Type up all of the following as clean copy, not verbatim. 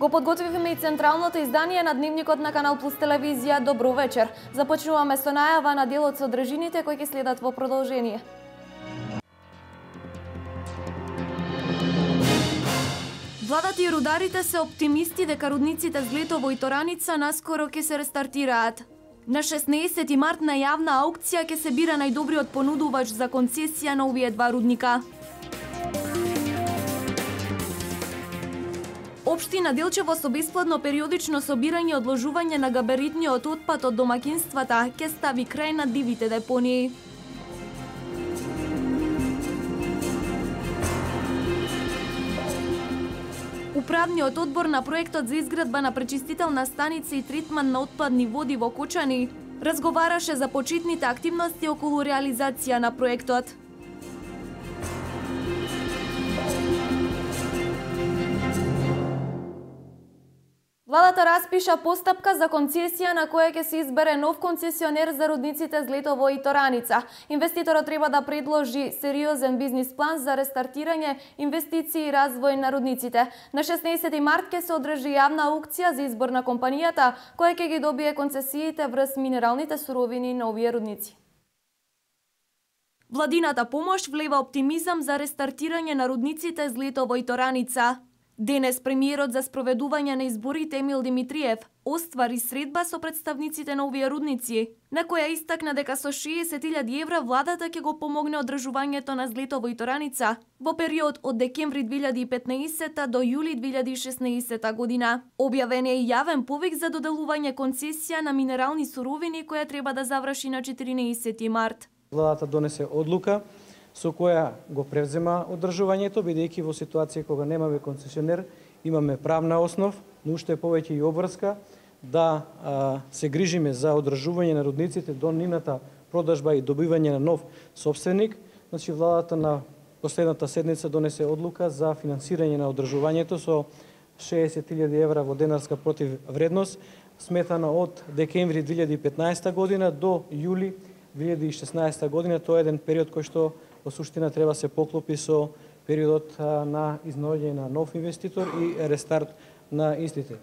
Го подготвивме и централното издание на Дневникот на Канал Плюс телевизија. Добро вечер. Започнуваме со најава на делот со држините кои ќе следат во продолжение. Владата и рударите се оптимисти дека рудниците Злетово и Тораница наскоро ќе се рестартираат. На 16 март на јавна аукција ќе се бира најдобриот понудувач за концесија на овие два рудника. Општина Делчево со бесплатно периодично собирање и одложување на габаритниот отпад од домакинствата ќе стави крај на дивите депонии. Управниот одбор на проектот за изградба на пречистителна станица и третман на отпадни води во Кочани разговараше за почетните активности околу реализација на проектот. Владата распиша постапка за концесија на која ќе се избере нов концесионер за рудниците Злетово и Тораница. Инвеститорот треба да предложи сериозен бизнис план за рестартирање, инвестиции и развој на рудниците. На 16 март ќе се одржи јавна аукција за избор на компанијата која ќе ги добие концесиите врз минералните суровини на овие рудници. Владината помош влева оптимизам за рестартирање на рудниците Злетово и Тораница. Денес премиерот за спроведување на изборите Емил Димитриев оствари средба со представниците на овие рудници, на која истакна дека со 60.000 евра владата ќе го помогне одржувањето на Злетово и Тораница во период од декември 2015 до јули 2016 година. Објавен е и јавен повик за доделување концесија на минерални суровини која треба да заврши на 14 март. Владата донесе одлука со која го превзема одржувањето, бидејќи во ситуација кога немаме концесионер, имаме правна основ, но уште повеќе и обврска да се грижиме за одржување на рудниците до нивната продажба и добивање на нов собственик. Значи, владата на последната седница донесе одлука за финансирање на одржувањето со 60.000 евра во денарска противвредност, сметана од декември 2015 година до јули 2016 година. Тоа е еден период кој што во суштина треба се поклопи со периодот на изнаоѓање на нов инвеститор и рестарт на истите.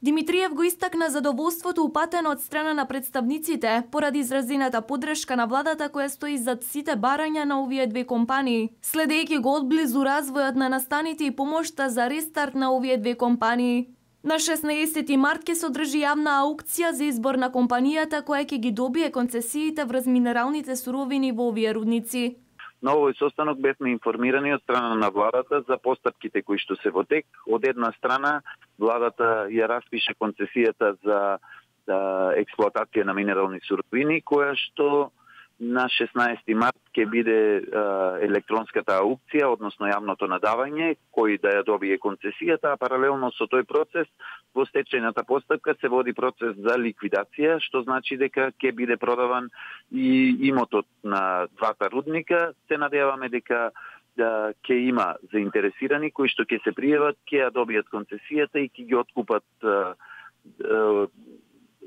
Димитриев го истакна задоволството упатено од страна на представниците поради изразената поддршка на владата која стои зад сите барања на овие две компании, следејќи го одблизу развојот на настаните и помошта за рестарт на овие две компании. На 16 март ќе се одржи јавна аукција за избор на компанијата која ќе ги добие концесиите врз минералните суровини во овие рудници. На овој состанок бевме информирани од страна на владата за постапките кои што се во тек. Од една страна, владата ја распише концесијата за експлоатација на минерални суровини, која што на 16 март ќе биде електронската аукција, односно јавното надавање, кој да ја добие концесијата, а паралелно со тој процес во стечајната постапка се води процес за ликвидација, што значи дека ќе биде продаван и имотот на двата рудника. Се надеваме дека ќе има заинтересирани кои што ќе се пријават, ќе ја добијат концесијата и ќе ги откупат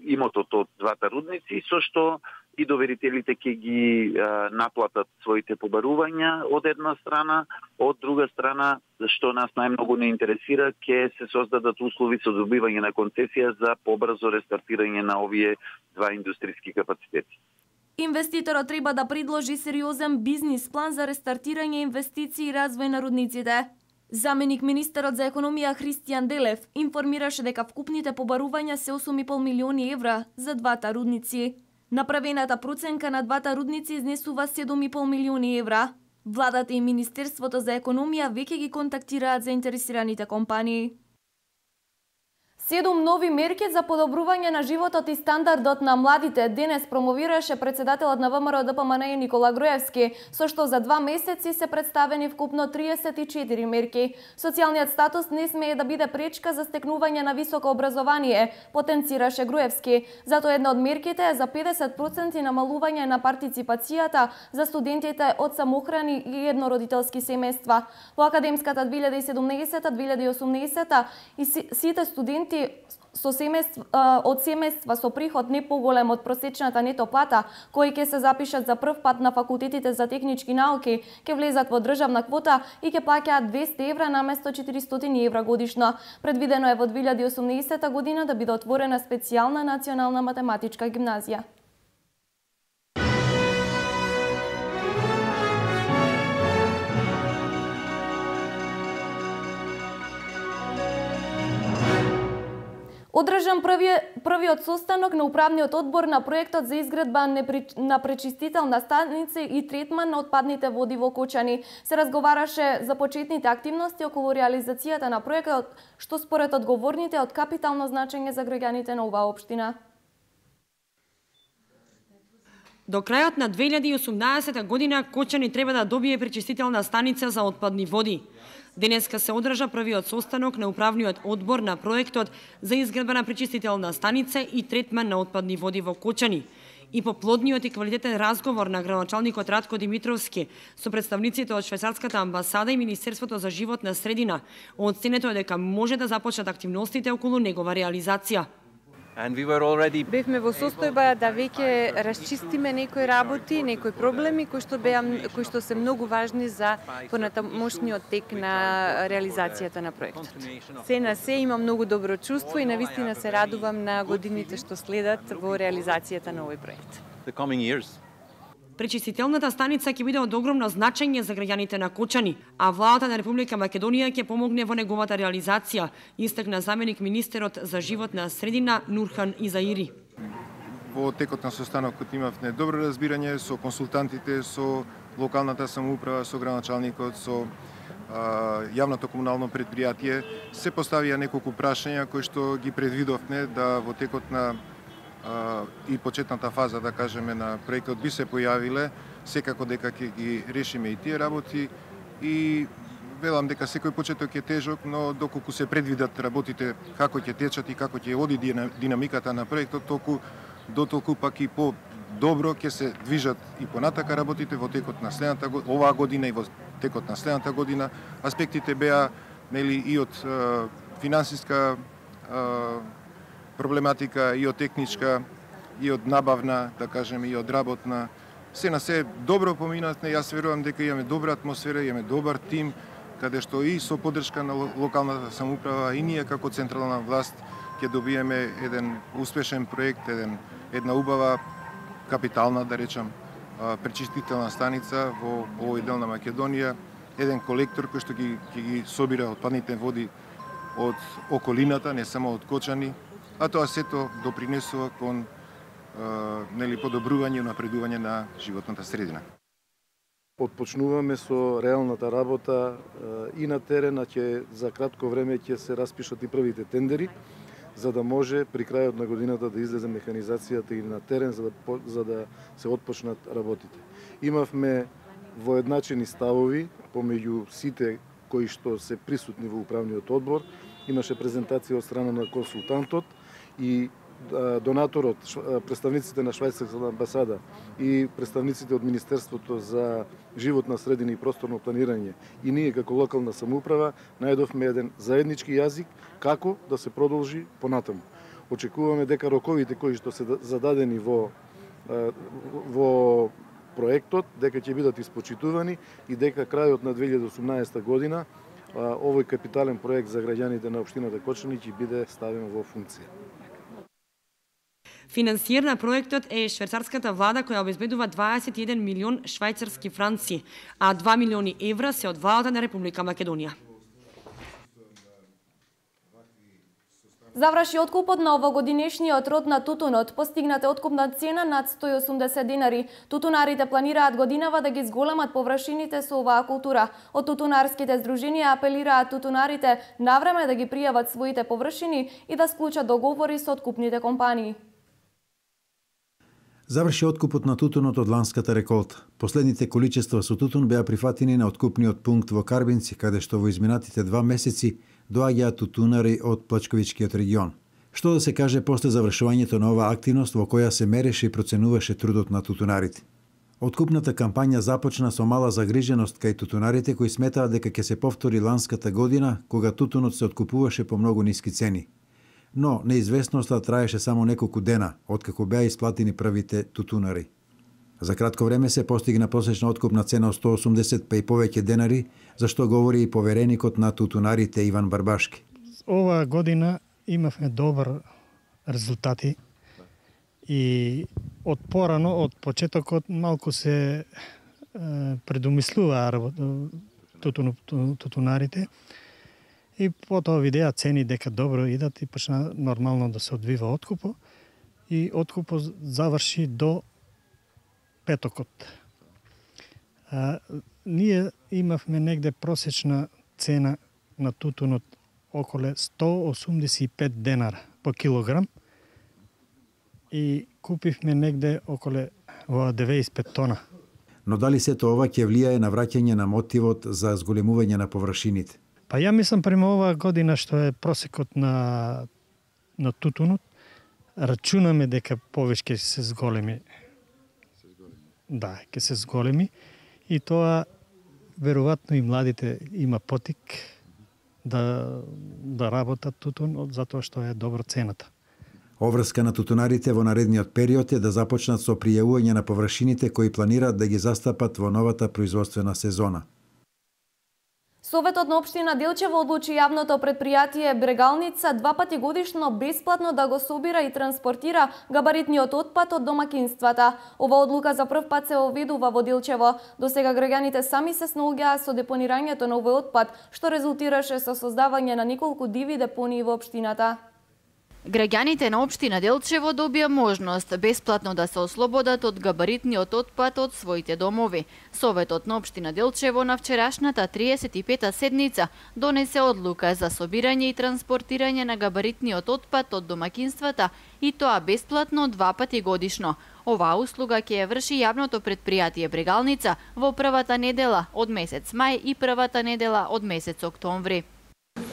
имотот од двата рудници, со што и доверителите ќе ги наплатат своите побарувања од една страна, од друга страна, што нас најмногу не интересира, ќе се создадат услови со добивање на концесија за побрзо рестартирање на овие два индустријски капацитети. Инвеститорот треба да предложи сериозен бизнис план за рестартирање инвестиции и развој на рудниците. Заменик министерот за економија Христијан Делев информираше дека вкупните побарувања се 8,5 милиони евра за двата рудници. Направената проценка на двата рудници изнесува 7,5 милиони евра. Владата и Министерството за економија веќе ги контактираат заинтересираните компании. 7 нови мерки за подобрување на животот и стандардот на младите денес промовираше председателот на ВМРО ДПМН Никола Груевски, со што за 2 месеци се представени вкупно 34 мерки. Социјалниот статус не смее да биде пречка за стекнување на високо образование, потенцираше Груевски. Затоа една од мерките е за 50% намалување на партиципацијата за студентите од самохрани и еднородителски семејства. Во академската 2017-2018 и сите студенти работници од семејства со приход не поголем од просечната нето плата, кои ќе се запишат за прв пат на факултетите за технички науки, ќе влезат во државна квота и ќе плаќаат 200 евра наместо 400 евра годишно. Предвидено е во 2018 година да биде отворена специјална национална математичка гимназија. Одржан првиот состанок на управниот одбор на проектот за изградба на пречистителна станица и третман на отпадните води во Кочани. Се разговараше за почетните активности околу реализацијата на проектот, што според одговорните од капитално значење за граѓаните на оваа општина. До крајот на 2018 година Кочани треба да добие пречистителна станица за отпадни води. Денеска се одржа првиот состанок на управниот одбор на проектот за изградба на пречистителна станица и третман на отпадни води во Кочани. И по плодниот и квалитетен разговор на градоначалникот Радко Димитровски со представниците од Швајцарската амбасада и Министерството за животна средина, оценето е дека може да започнат активностите околу негова реализација. Бевме во состојба да веќе расчистиме некои работи, некои проблеми кои што се многу важни за понатамошниот тек на реализацијата на проектот. Се на се имам многу добро чувство и навистина се радувам на годините што следат во реализацијата на овој проект. Пречистителната станица ќе биде од огромно значење за граѓаните на Кочани, а владата на Република Македонија ќе помогне во неговата реализација, истакна заменик министерот за животна средина Нурхан Изаири. Во текот на состанокот имавме добро разбирање со консултантите, со локалната самоуправа, со градоначалникот, со јавното комунално предпријатие. Се поставија неколку прашања кои што ги предвидовме да во текот на и почетната фаза, да кажеме, на проектот би се појавиле, секако дека ќе ги решиме и тие работи и велам дека секој почеток е тежок, но доколку се предвидат работите како ќе течат и како ќе оди динамиката на проектот, дотолку пак и по-добро ќе се движат и понатака работите во текот на следната оваа година и во текот на следната година. Аспектите беа и од финансиска проблематика, и од техничка, и од набавна, да кажеме, и од работна. Се на се добро поминатне, јас верувам дека имаме добра атмосфера, имаме добар тим, каде што и со поддршка на локалната самоуправа и ние како централна власт ќе добиеме еден успешен проект, една убава капитална, да речам, пречистителна станица во овој дел на Македонија, еден колектор кој што ќе ги собира отпадните води од околината, не само од Кочани, а тоа сето допринесува кон подобрување и напредување на животната средина. Отпочнуваме со реалната работа и на терен, а за кратко време ќе се распишат и првите тендери, за да може при крајот на годината да излезе механизацијата и на терен, за да се отпочнат работите. Имавме воедначени ставови помеѓу сите кои што се присутни во управниот одбор. Имаше презентација од страна на консултантот и донаторот, представниците на Швајцарската амбасада и представниците од Министерството за животна средина и просторно планирање и ние како локална самоуправа најдовме еден заеднички јазик како да се продолжи понатаму. Очекуваме дека роковите кои што се зададени во проектот дека ќе бидат испочитувани и дека крајот на 2018 година овој капитален проект за граѓаните на општината Кочани ќе биде ставен во функција. Финансиер на проектот е швајцарската влада која обезбедува 21 милион швајцарски франци, а 2 милиони евра се од владата на Република Македонија. Заврши откупот на овогодинешниот род на тутунот. Постигната откупна цена над 180 денари. Тутунарите планираат годинава да ги зголемат површините со оваа култура. Од тутунарските здруженија апелираат тутунарите навреме да ги пријават своите површини и да склучат договори со откупните компании. Заврши откупот на тутунот од ланската реколта. Последните количества со тутун беа прифатени на откупниот пункт во Карбинци, каде што во изминатите 2 месеци доаѓаат тутунари од Плачковичкиот регион. Што да се каже после завршувањето на оваа активност во која се мереше и проценуваше трудот на тутунарите? Откупната кампања започна со мала загриженост кај тутунарите кои сметаат дека ќе се повтори ланската година кога тутунот се откупуваше по многу ниски цени. но неизвестноста траеше само неколку дена, откако беа исплатени првите тутунари. За кратко време се постигна просечна откупна цена од 180 па и повеќе денари, за што говори и повереникот на тутунарите Иван Барбашки. Ова година имавме добар резултати и од порано, од почетокот, малку се предумислуваа тутунарите и потоа видеа цени дека добро идат и почна нормално да се одвива откупо и откупо заврши до петокот. Ние имавме негде просечна цена на тутунот околе 185 денара по килограм и купивме негде околе 95 тона. Но дали сето ова ќе влијае на враќање на мотивот за зголемување на површините? Па ја мислам према оваа година што е просекот на тутунот, рачунаме дека повеќе ќе се зголеми. Да, ќе се зголеми и тоа веројатно и младите има потик да работат тутун затоа што е добра цената. Обврска на тутунарите во наредниот период е да започнат со пријавување на површините кои планираат да ги застапат во новата производствена сезона. Советот на општина Делчево одлучи јавното предпријатие Брегалница 2 пати годишно бесплатно да го собира и транспортира габаритниот отпад од домакинствата. Ова одлука за прв пат се оведува во Делчево. До сега граѓаните сами се снаоѓаа со депонирањето на овој отпад, што резултираше со создавање на неколку диви депонии во општината. Граѓаните на општина Делчево добија можност бесплатно да се ослободат од габаритниот отпад од своите домови. Советот на општина Делчево на вчерашната 35-та седница донесе одлука за собирање и транспортирање на габаритниот отпад од домакинствата и тоа бесплатно 2 пати годишно. Оваа услуга ќе ја врши јавното предпријатие Брегалница во првата недела од месец мај и првата недела од месец октомври.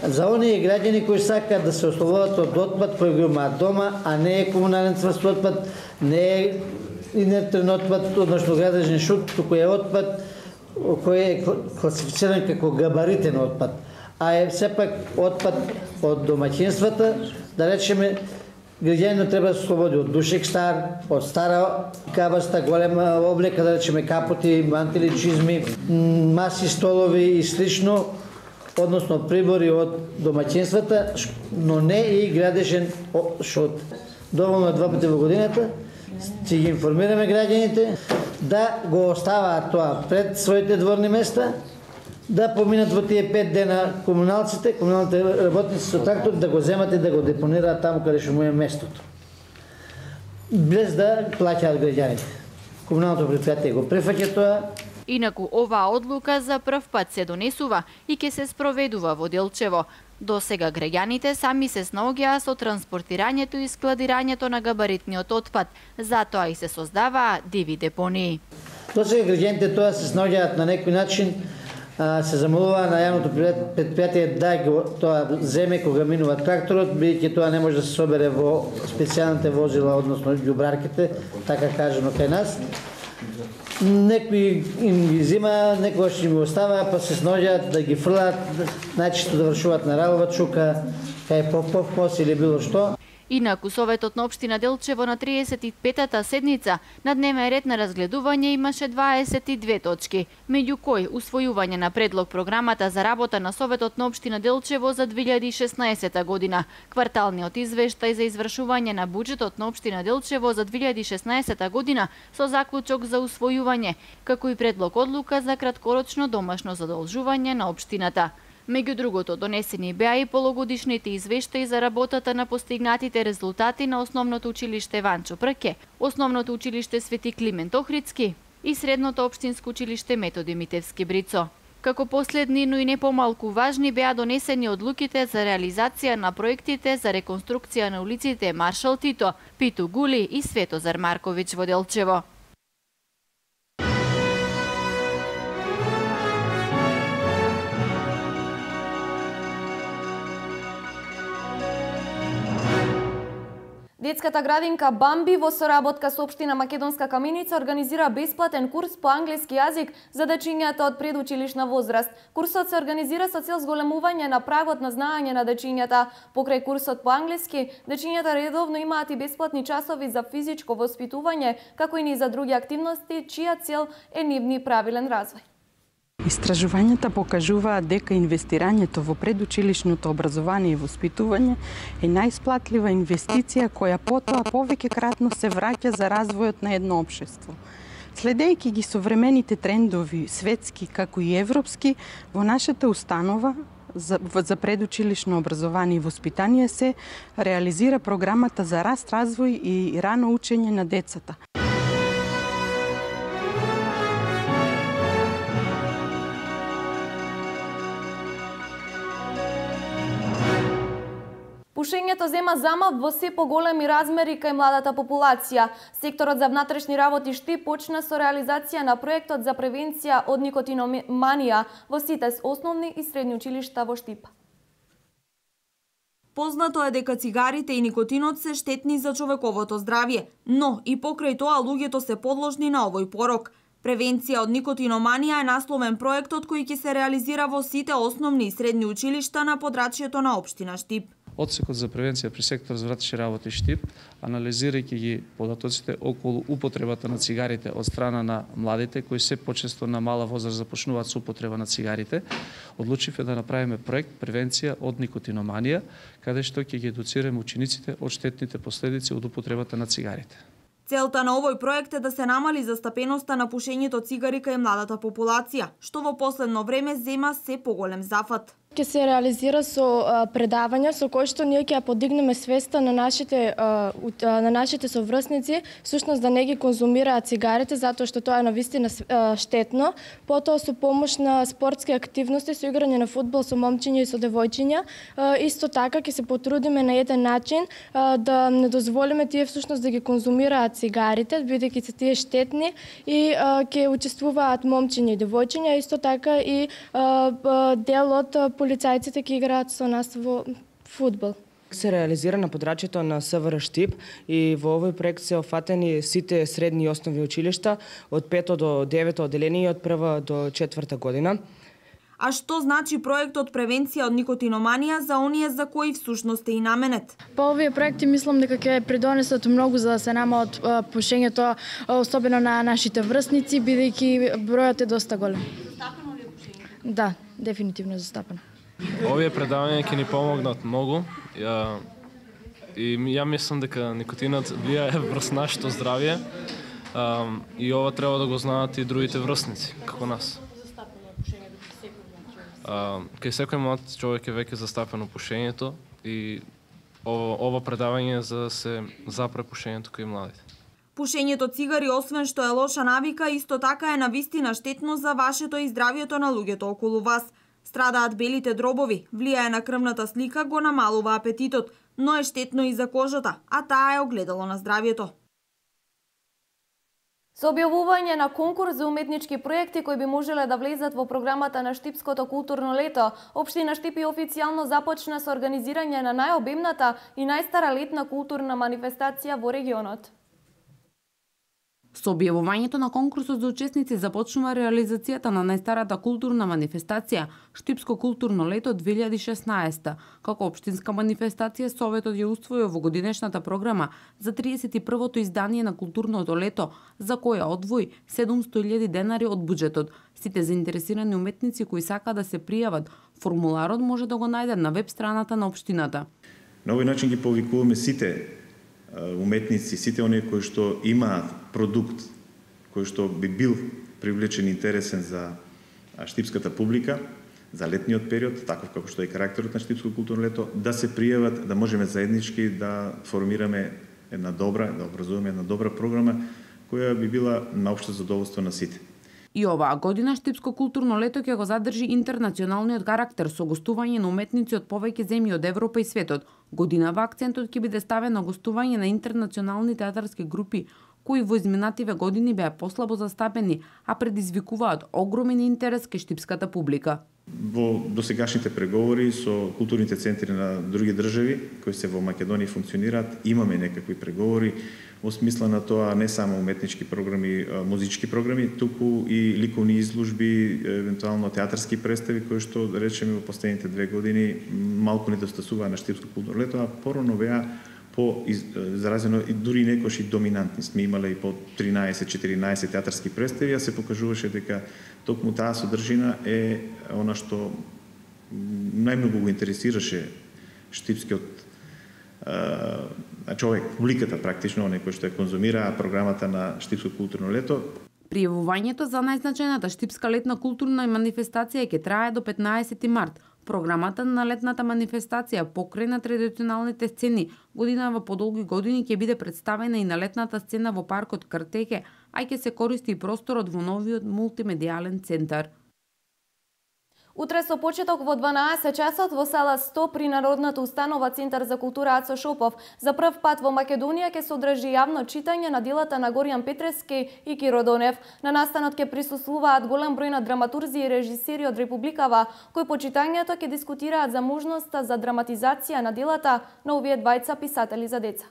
За оние граѓани кои сакаат да се ослободат од отпад кој го имаат дома, а не е комунален цврст отпад, не е инертен отпад, односно градежен шут, туку е отпад кој е класифициран како габаритен отпад, а е сепак отпад од домаќинствата, да речеме, граѓанино треба да се ослободи од душек стар, од стара кабаста, голема облека, да речеме капоти, мантили, чизми, маси, столови и слично, односно прибори од домаќинствата, но не и градежен шут. Доволно 2 пати во годината ќе ги информираме граѓаните да го оставаат тоа пред своите дворни места, да поминат во тие 5 дена комуналните работници со трактор да го земат и да го депонираат таму каде што му е местото. Без да плаќаат граѓаните. Комуналното предпријатие го прифаќа тоа. Инаку оваа одлука за прв пат се донесува и ќе се спроведува во Делчево. До сега граѓаните сами се снаоѓаа со транспортирањето и складирањето на габаритниот отпад, затоа и се создаваа диви депонии. До сега граѓаните тоа се снаоѓаат на некој начин, се замолуваа на јавното предпријатие да го тоа земе кога минува тракторот, бидејќи тоа не може да се собере во специјалните возила, односно ѓубрарките, така кажано кај нас. Некои им ги зима, некојаш им го остава, па се сноѓаат да ги фрлат, најчесто да вршуваат на ралова чука, кај Попов или било што. Инаку Советот на општина Делчево на 35-та седница на дневен ред на разгледување имаше 22 точки, меѓу кои усвојување на предлог програмата за работа на Советот на општина Делчево за 2016 година, кварталниот извештај за извршување на буџетот на општина Делчево за 2016 година со заклучок за усвојување, како и предлог одлука за краткорочно домашно задолжување на општината. Меѓу другото, донесени беа и пологодишните извештаи за работата на постигнатите резултати на Основното училиште Ванчо Прке, Основното училиште Свети Климент Охридски и Средното општинско училиште Методи Митевски Брицо. Како последни, но и не помалку важни, беа донесени одлуките за реализација на проектите за реконструкција на улиците Маршал Тито, Питу Гули и Светозар Марковиќ во Делчево. Детската градинка Бамби во соработка со општина Македонска Каменица организира бесплатен курс по англиски јазик за дечињата од предучилишна возраст. Курсот се организира со цел зголемување на прагот на знаење на дечињата. Покрај курсот по англиски, дечињата редовно имаат и бесплатни часови за физичко воспитување, како и за други активности, чија цел е нивни правилен развој. Истражувањата покажуваат дека инвестирањето во предучилишното образование и воспитување е најисплатлива инвестиција која потоа повеќекратно се враќа за развојот на едно општество. Следејќи ги современите трендови, светски како и европски, во нашата установа за предучилишно образование и воспитание се реализира програмата за раст, развој и рано учење на децата. Пушењето зема замав во се поголеми размери кај младата популација. Секторот за внатрешни работи Штип почна со реализација на проектот за превенција од никотиноманија во сите основни и средни училишта во Штип. Познато е дека цигарите и никотинот се штетни за човековото здравје, но и покрај тоа луѓето се подложни на овој порок. Превенција од никотиноманија е насловен проектот кој ќе се реализира во сите основни и средни училишта на подрачјето на општина Штип. Одсекот за превенција при сектор за внатрешни работи Штип, анализирајќи ги податоците околу употребата на цигарите од страна на младите кои се почесто на мала возраст започнуваат со употреба на цигарите, одлучивме да направиме проект превенција од никотиноманија, каде што ќе ги едуцираме учениците од штетните последици од употребата на цигарите. Целта на овој проект е да се намали застапеноста на пушењето цигари кај младата популација, што во последно време зема се поголем зафат. Ќе се реализира со предавања со кои што ние ќе подигнеме свеста на нашите соврсници, всушност да не ги конзумираат цигарите затоа што тоа е навистина штетно. Потоа со помош на спортски активности, со играње на фудбал со момчиња и со девојчиња, исто така ќе се потрудиме на еден начин да не дозволиме тие всушност да ги конзумираат цигарите, бидејќи се тие штетни и ќе учествуваат момчиња и девојчиња, исто така и дел од полицајците ќе играат со нас во фудбал. Се реализира на подрачјето на СВР Штип и во овој проект се офатени сите средни и основни училишта од 5 до 9 одделение од 1 до 4 година. А што значи проектот превенција од никотиноманија за оние за кои всушност е и наменет? По овие проекти мислам дека ќе придонесат многу за да се намалат пушењето, особено на нашите врсници, бидејќи бројот е доста голем. Застапено ли е пушењето? Да, дефинитивно застапено. Овие предавања ќе ни помогнат многу и ја мислам дека никотинот влијае врз нашето здравје и ова треба да го знаат и другите врсници, како нас. Кај секој млад човек е веќе застапено пушењето и ова предавање за да се запре пушењето кај младите. Пушењето цигари, освен што е лоша навика, исто така е навистина штетно за вашето и здравјето на луѓето околу вас. Страдаат белите дробови, влијае на крвната слика, го намалува апетитот, но е штетно и за кожата, а таа е огледало на здравјето. Со објавување на конкурс за уметнички проекти кои би можеле да влезат во програмата на Штипското културно лето, општина Штип официјално започна со организирање на најобемната и најстара летна културна манифестација во регионот. Со објавувањето на конкурсот за учесници започнува реализацијата на најстарата културна манифестација Штипско културно лето 2016. Како општинска манифестација, Советот ја усвои во годинешната програма за 31-то издание на културното лето, за која одвои 700.000 денари од буџетот. Сите заинтересирани уметници кои сака да се пријават, формуларот може да го најдат на веб страната на општината. На овој начин ги повикуваме сите уметници, сите оние кои што имаат продукт кој што би бил привлечен и интересен за штипската публика, за летниот период, таков како што е карактерот на Штипско културно лето, да се пријават, да можеме заеднички да формираме една добра, да образуваме една добра програма која би била на општо задоволство на сите. И оваа година Штипско културно лето ќе го задржи интернационалниот карактер со гостување на уметници од повеќе земји од Европа и светот. Годинава акцентот ќе биде ставен на гостување на интернационални театарски групи кои во изминативе години беа послабо застапени, а предизвикуваат огромен интерес кај штипската публика. Во досегашните преговори со културните центри на други држави кои се во Македонија функционираат, имаме некакви преговори во смисла на тоа не само уметнички програми, музички програми, туку и ликовни изложби, евентуално театарски представи кои што да речеме во последните 2 години малку недостасуваа на Штипско културно лето, а порано беа изразено и дури некош и доминантни. Сме имале и по 13-14 театарски представи, а се покажуваше дека токму таа содржина е она што најмногу го интересираше штипскиот човек, публиката практично, оној кој што ја конзумира програмата на Штипско културно лето. Пријавувањето за најзначајната штипска летна културна манифестација ќе трае до 15 март. Програмата на летната манифестација покрај на традиционалните сцени годинава по долги години ќе биде представена и на летната сцена во паркот Картеке, а ќе се користи и просторот во новиот мултимедијален центар. Утре со почеток во 12 часот во сала 100 при Народната установа Центар за култура Ацо Шопов за прв пат во Македонија ќе се одржи јавно читање на делата на Горијан Петревски и Киро Донев. На настанот ќе присуствуваат голем број на драматурзи и режисери од Републикава, кои по читањето ќе дискутираат за можноста за драматизација на делата на овие двајца писатели за деца.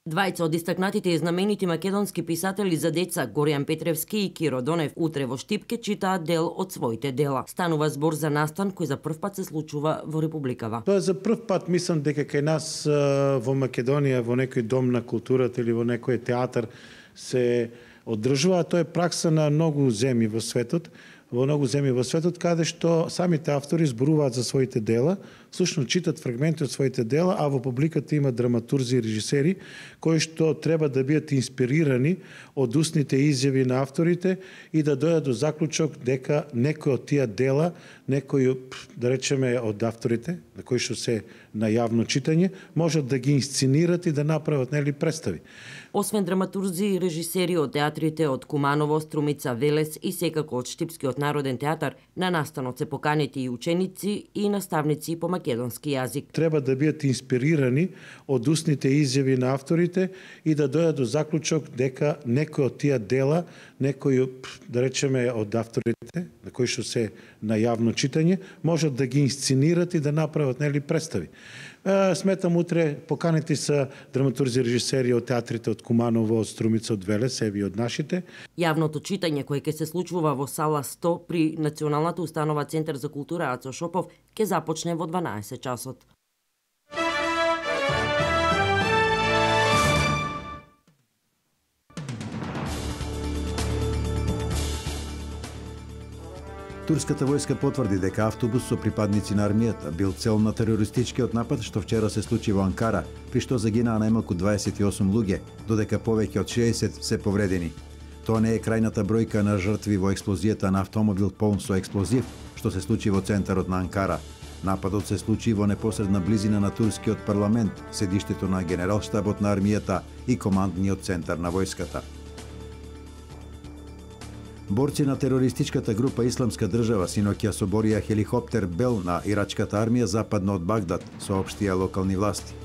Двајца од истакнатите и знаменити македонски писатели за деца, Горијан Петревски и Киро Донев, утре во Штип ќе читаат дел од своите дела. Станува збор за настан кој за прв пат се случува во Републикава. Тоа за прв пат мислам дека кај нас во Македонија, во некој дом на културата или во некој театар се одржува. Тоа е пракса на многу земји во светот. Во многу земји во светот, каде што самите автори зборуваат за своите дела, всушност читат фрагменти од своите дела, а во публиката има драматурзи и режисери кои што треба да бидат инспирирани од устните изјави на авторите и да дојдат до заклучок дека некој од тие дела, некој, да речеме, од авторите, на кои што се на јавно читање, можат да ги инсценират и да направат представи. Освен драматурзи и режисери од театрите од Куманово, Струмица, Велес и секако од Штипскиот народен театар, на настанот се поканети и ученици и наставници по македонски јазик. Треба да бидат инспирирани од устните изјави на авторите и да дојдат до заклучок дека некој од тие дела, некој, да речеме, од авторите, на кои што се на јавно читање, можат да ги инсценират и да направат представи. Сметам утре поканети са драматурзи и режисери од театрите од Куманово, од Струмица, од Велес, еви од нашите. Јавното читање кое ќе се случува во сала 100 при Националната установа Центар за култура Ацо Шопов ќе започне во 12 часот. Турската војска потврди дека автобус со припадници на армијата бил цел на терористичкиот напад што вчера се случи во Анкара, при што загинаа најмалку 28 луѓе, додека повеќе од 60 се повредени. Тоа не е крајната бројка на жртви во експлозијата на автомобил полн со експлозив, што се случи во центарот на Анкара. Нападот се случи во непосредна близина на турскиот парламент, седиштето на генералштабот на армијата и командниот центар на војската. Борци на терористичката група Исламска држава синоќа соборија хеликоптер Бел на ирачката армија западно од Багдад, соопштија локални власти.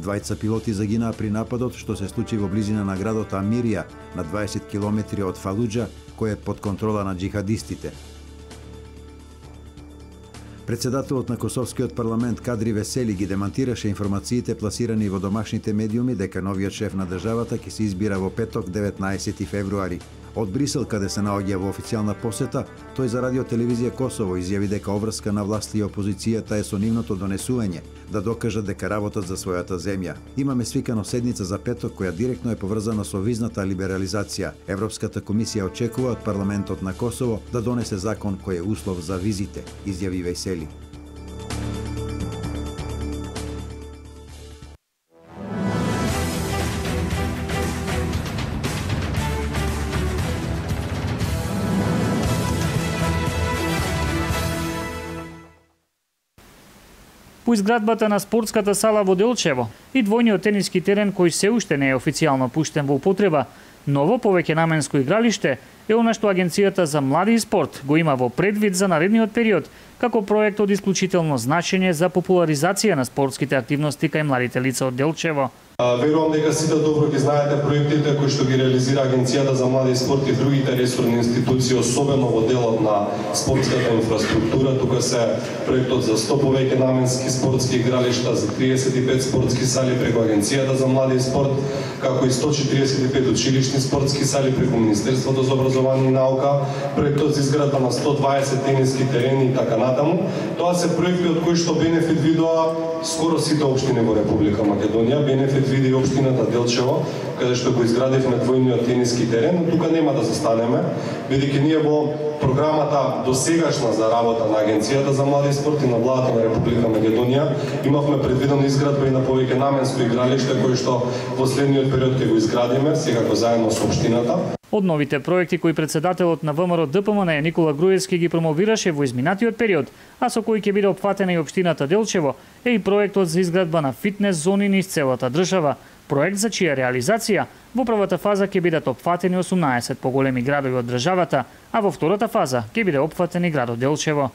Двајца пилоти загинаа при нападот што се случи во близина на градот Амирија, на 20 километри од Фалуџа, кој е под контрола на џихадистите. Председателот на Косовскиот парламент Кадри Весели ги демантираше информациите пласирани во домашните медиуми дека новиот шеф на државата ќе се избира во петок 19 февруари. Од Брисел, каде се наоѓа во официјална посета, тој за радио телевизија Косово изјави дека обврска на власти и опозицијата е со нивното донесување да докажат дека работат за својата земја. Имаме свикано седница за петок која директно е поврзана со визната либерализација. Европската комисија очекува од парламентот на Косово да донесе закон кој е услов за визите, изјави Весели. По изградбата на спортската сала во Делчево и двојниот тениски терен кој се уште не е официјално пуштен во употреба, ново повеќе наменско игралиште е она што Агенцијата за млади и спорт го има во предвид за наредниот период како проект од исклучително значење за популаризација на спортските активности кај младите лица од Делчево. Верувам дека сите добро ги знаете проектите кои што ги реализира Агенцијата за млади и спорт и другите ресорни институции, особено во делот на спортската инфраструктура. Тука се проектот за 100 повеќе наменски спортски игралишта, за 35 спортски сали преку Агенцијата за млади и спорт, како и 145 училишни спортски сали преку Министерството за образование и наука, проектот за изградба на 120 тениски терени и така натаму. Тоа се проекти од кои што бенефит видоа скоро сите општини во Република Македонија. Бенефит види и општината Делчево, каде што го изградивме двојниот тениски терен, но тука нема да застанеме, бидејќи ние во програмата досегашна за работа на Агенцијата за млади и спорт и на владата на Република Македонија имавме предвидено изградба и на повеќе наменско игралиште кои што во следниот период ќе го изградиме, секако заедно со општината. Од новите проекти кои председателот на ВМРО ДПМН Никола Груевски ги промовираше во изминатиот период, а со кои ќе биде опфатена и општината Делчево, е и проектот за изградба на фитнес зони низ целата држава, проект за чија реализација во првата фаза ќе бидат опфатени 18 поголеми градови од државата, а во втората фаза ќе биде опфатен и градот Делчево.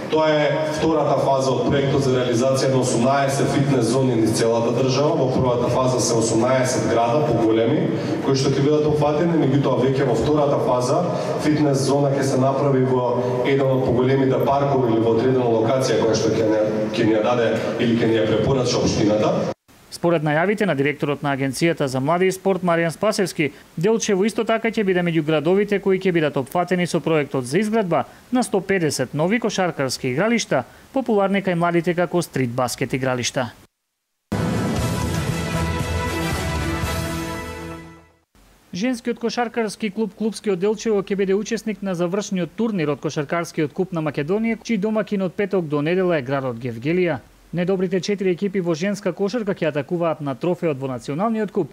Тоа е втората фаза од проектот за реализација на 18 фитнес зони низ целата држава. Во првата фаза се 18 града поголеми кои што ќе бидат опфатени, меѓутоа веќе во втората фаза фитнес зона ќе се направи во еден од поголемите паркови или во одредена локација која што ќе ни ја даде или ќе ни ја препорача општината. Според најавите на директорот на Агенцијата за млади и спорт Маријан Спасевски, Делчево исто така ќе биде меѓу градовите кои ќе бидат опфатени со проектот за изградба на 150 нови кошаркарски игралишта, популарни кај младите како стрит баскет игралишта. Женскиот кошаркарски клуб Клубскиот Делчево ќе биде учесник на завршниот турнир од Кошаркарскиот куп на Македонија, чиј домакин од петок до недела е градот Гевгелија. Недобрите 4 екипи во женска кошарка ќе атакуваат на трофеот во националниот куп,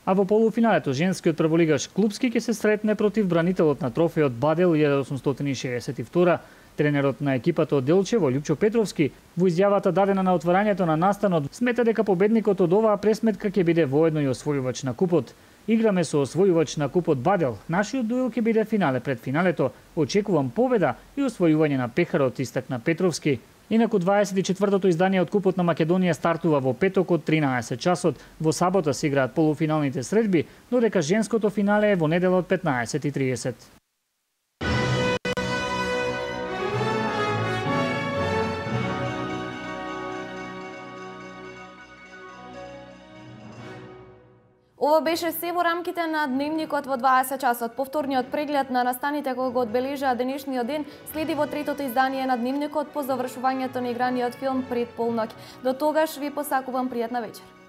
а во полуфиналето женскиот прволигаш Клубски ќе се сретне против бранителот на трофеот Бадел 1862. Тренерот на екипата од Делчево, Љупчо Петровски, во изјавата дадена на отварањето на настанот, смета дека победникот од оваа пресметка ќе биде воедно и освојувач на купот. Играме со освојувач на купот Бадел. Нашиот дуел ќе биде финале пред финалето. Очекувам победа и освојување на пехарот, истакна Петровски. Инаку 24-тото издание од Купот на Македонија стартува во петок од 13 часот. Во сабота се играат полуфиналните средби, додека женското финале е во недела од 15:30. Ова беше се во рамките на Дневникот во 20 часот. Повторниот преглед на настаните кои го одбележаа денешниот ден следи во третото издание на Дневникот по завршувањето на играниот филм Пред полноќ. До тогаш ви посакувам пријатна вечер.